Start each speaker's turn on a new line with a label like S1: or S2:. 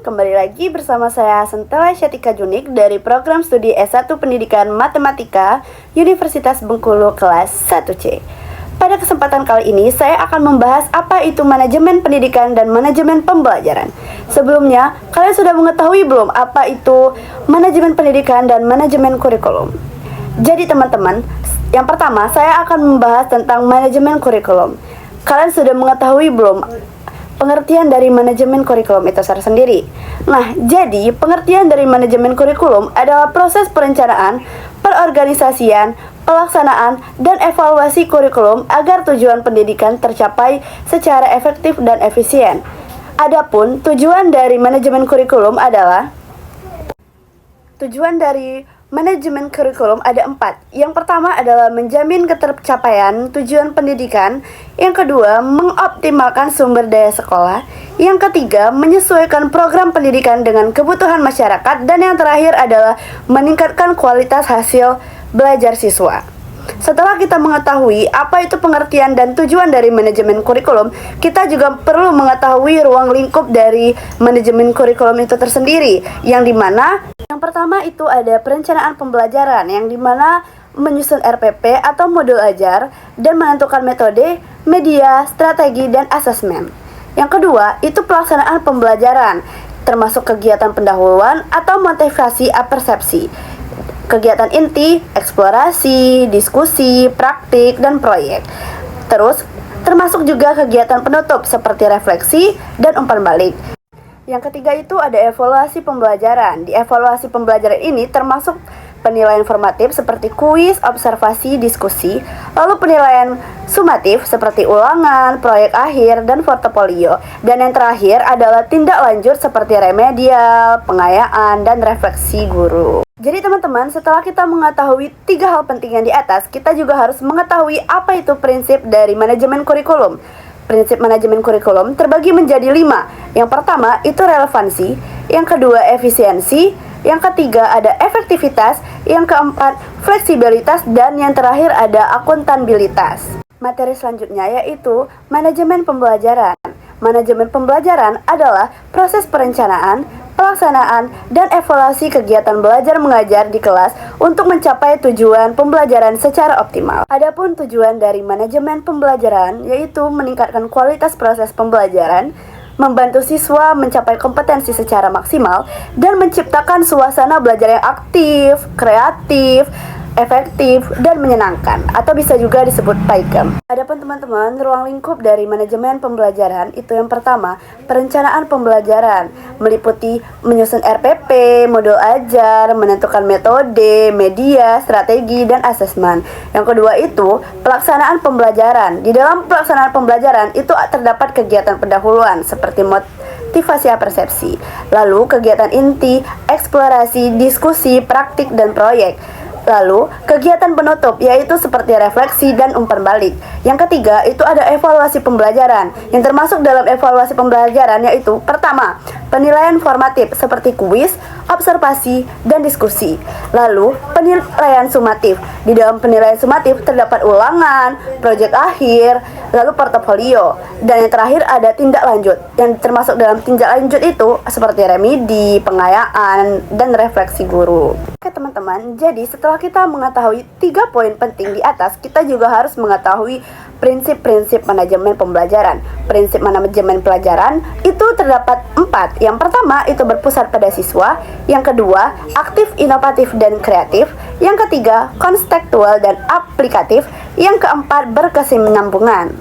S1: kembali lagi bersama saya Sentela Syatika Junik dari program studi S1 Pendidikan Matematika Universitas Bengkulu kelas 1C. Pada kesempatan kali ini saya akan membahas apa itu manajemen pendidikan dan manajemen pembelajaran. Sebelumnya, kalian sudah mengetahui belum apa itu manajemen pendidikan dan manajemen kurikulum? Jadi teman-teman, yang pertama saya akan membahas tentang manajemen kurikulum. Kalian sudah mengetahui belum pengertian dari manajemen kurikulum itu sendiri? Nah, jadi pengertian dari manajemen kurikulum adalah proses perencanaan, perorganisasian, pelaksanaan, dan evaluasi kurikulum agar tujuan pendidikan tercapai secara efektif dan efisien. Adapun tujuan dari manajemen kurikulum adalah manajemen kurikulum ada 4. Yang pertama adalah menjamin ketercapaian tujuan pendidikan. Yang kedua, mengoptimalkan sumber daya sekolah. Yang ketiga, menyesuaikan program pendidikan dengan kebutuhan masyarakat. Dan yang terakhir adalah meningkatkan kualitas hasil belajar siswa. Setelah kita mengetahui apa itu pengertian dan tujuan dari manajemen kurikulum, kita juga perlu mengetahui ruang lingkup dari manajemen kurikulum itu tersendiri, yang dimana yang pertama itu ada perencanaan pembelajaran, yang dimana menyusun RPP atau modul ajar dan menentukan metode, media, strategi, dan asesmen. Yang kedua itu pelaksanaan pembelajaran, termasuk kegiatan pendahuluan atau motivasi apersepsi, kegiatan inti, eksplorasi, diskusi, praktik, dan proyek. Terus, termasuk juga kegiatan penutup seperti refleksi dan umpan balik. Yang ketiga itu ada evaluasi pembelajaran. Di evaluasi pembelajaran ini termasuk penilaian formatif seperti kuis, observasi, diskusi, lalu penilaian sumatif seperti ulangan, proyek akhir, dan portofolio. Dan yang terakhir adalah tindak lanjut seperti remedial, pengayaan, dan refleksi guru. Jadi teman-teman, setelah kita mengetahui 3 hal penting yang di atas, kita juga harus mengetahui apa itu prinsip dari manajemen kurikulum. Prinsip manajemen kurikulum terbagi menjadi 5. Yang pertama itu relevansi, yang kedua efisiensi, yang ketiga ada efektivitas, yang keempat fleksibilitas, dan yang terakhir ada akuntabilitas. Materi selanjutnya yaitu manajemen pembelajaran. Manajemen pembelajaran adalah proses perencanaan, pelaksanaan, dan evaluasi kegiatan belajar mengajar di kelas untuk mencapai tujuan pembelajaran secara optimal. Adapun tujuan dari manajemen pembelajaran yaitu meningkatkan kualitas proses pembelajaran, membantu siswa mencapai kompetensi secara maksimal, dan menciptakan suasana belajar yang aktif, kreatif, efektif, dan menyenangkan, atau bisa juga disebut PAIKEM. Adapun teman-teman, ruang lingkup dari manajemen pembelajaran itu yang pertama, perencanaan pembelajaran, meliputi menyusun RPP, modul ajar, menentukan metode, media, strategi, dan asesmen. Yang kedua itu pelaksanaan pembelajaran. Di dalam pelaksanaan pembelajaran itu terdapat kegiatan pendahuluan seperti motivasi persepsi, lalu kegiatan inti, eksplorasi, diskusi, praktik, dan proyek. Lalu, kegiatan penutup yaitu seperti refleksi dan umpan balik. Yang ketiga, itu ada evaluasi pembelajaran. Yang termasuk dalam evaluasi pembelajaran yaitu pertama, penilaian formatif seperti kuis, observasi, dan diskusi. Lalu, penilaian sumatif. Di dalam penilaian sumatif terdapat ulangan, proyek akhir, lalu portofolio. Dan yang terakhir ada tindak lanjut. Yang termasuk dalam tindak lanjut itu seperti remedi, pengayaan, dan refleksi guru. Oke teman-teman, jadi setelah kita mengetahui 3 poin penting di atas, kita juga harus mengetahui prinsip-prinsip manajemen pembelajaran. Prinsip manajemen pelajaran itu terdapat 4. Yang pertama itu berpusat pada siswa. Yang kedua, aktif, inovatif, dan kreatif. Yang ketiga, konstekstual dan aplikatif. Yang keempat, berkesinambungan.